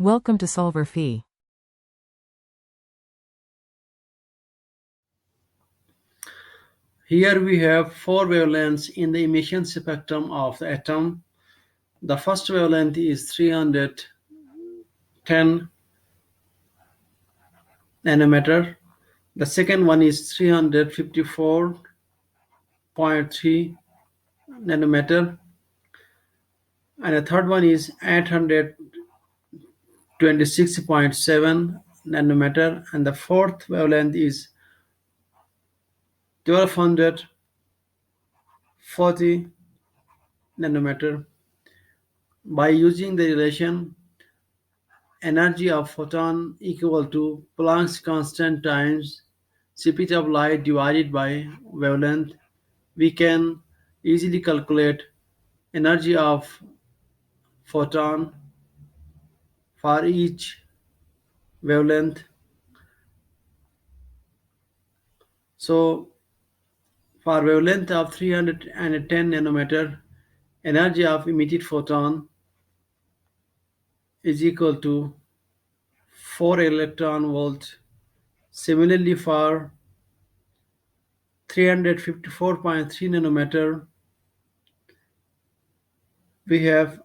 Welcome to solverfy. Here we have four wavelengths in the emission spectrum of the atom. The first wavelength is 310 nanometer. The second one is 354.3 nanometer. And the third one is 826.7 nanometer. And the fourth wavelength is 1240 nanometer. By using the relation energy of photon equal to Planck's constant times speed of light divided by wavelength, we can easily calculate energy of photon for each wavelength. So for wavelength of 310 nanometer, energy of emitted photon is equal to 4 electron volt. Similarly, for 354.3 nanometer, we have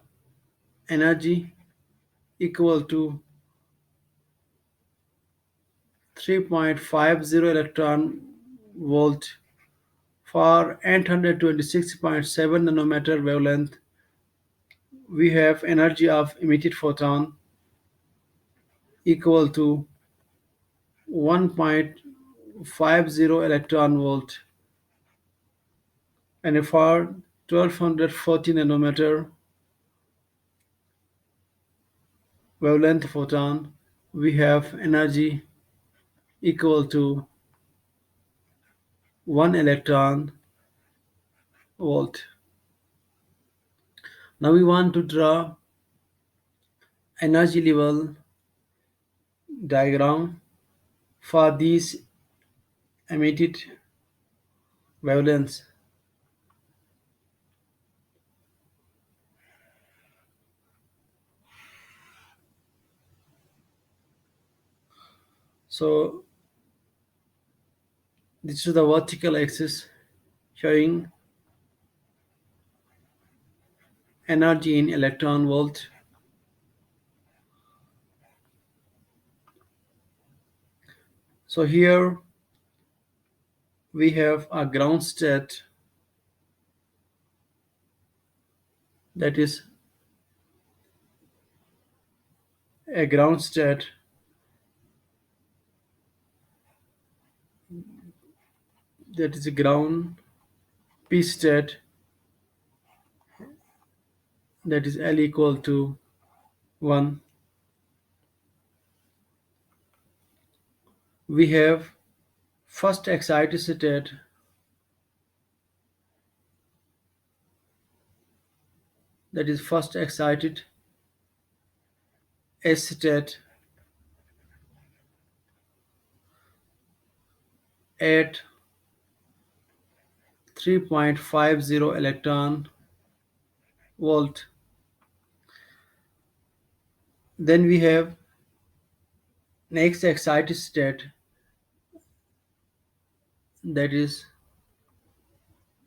energy equal to 3.50 electron volt. For 826.7 nanometer wavelength, we have energy of emitted photon equal to 1.50 electron volt. And for 1240 nanometer wavelength photon, we have energy equal to 1 electron volt. Now we want to draw energy level diagram for these emitted wavelengths. So this is the vertical axis showing energy in electron volt. So here we have a ground state, that is a ground state that is a ground p state, that is L equal to 1. We have first excited state, that is first excited S state at 3.50 electron volt. Then we have next excited state, that is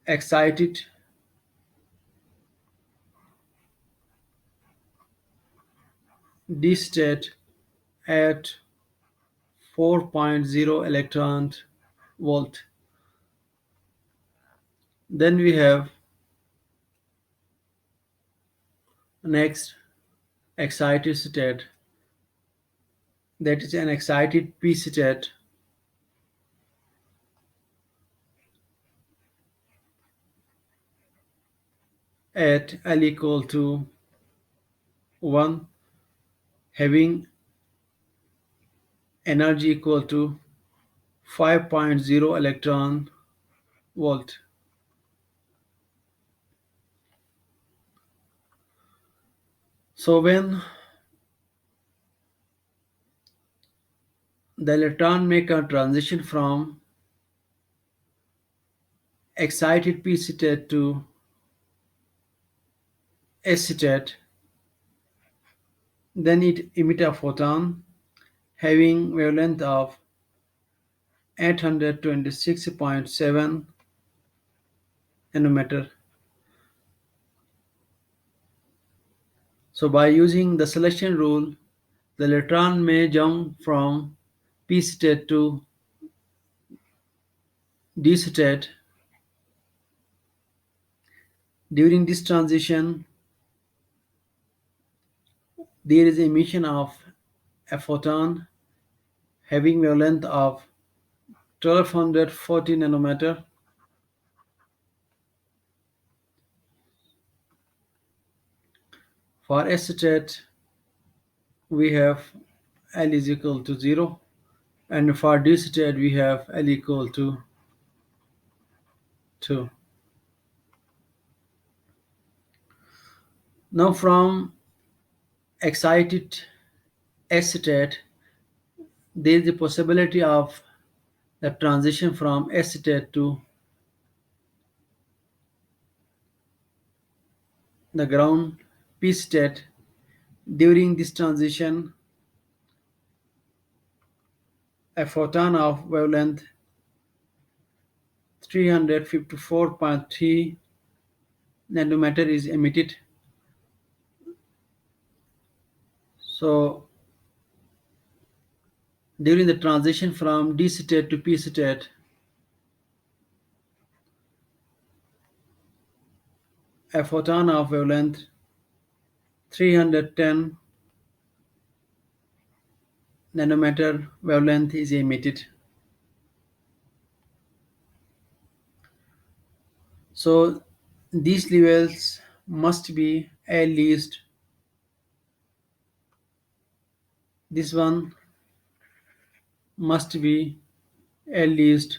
excited D state at 4.0 electron volt. Then we have next excited state, that is an excited p state at L equal to 1, having energy equal to 5.0 electron volt. So when the electron make a transition from excited p state to S state, Then it emits a photon having wavelength of 826.7 nanometer. So by using the selection rule, the electron may jump from p state to d state. During this transition, there is emission of a photon having wavelength of 1240 nanometer. For S state, we have L is equal to 0, and for D state, we have L equal to 2. Now from excited S state, there is the possibility of the transition from S state to the ground P state. During this transition, a photon of wavelength 354.3 nanometer is emitted. So during the transition from D state to P state, a photon of wavelength 310 nanometer wavelength is emitted. So these levels must be at least, this one must be at least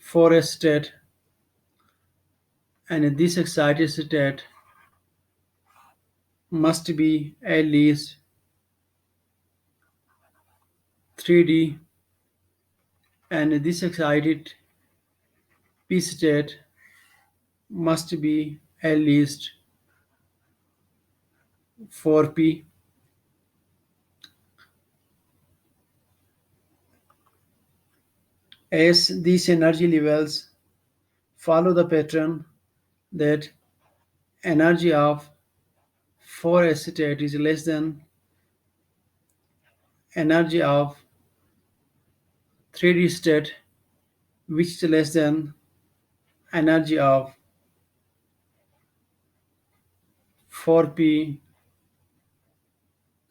4s state, and this excited state must be at least 3d, and this excited p state must be at least 4p. As these energy levels follow the pattern that energy of 4s state is less than energy of 3d state, which is less than energy of 4p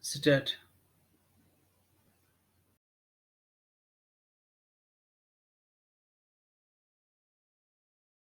state.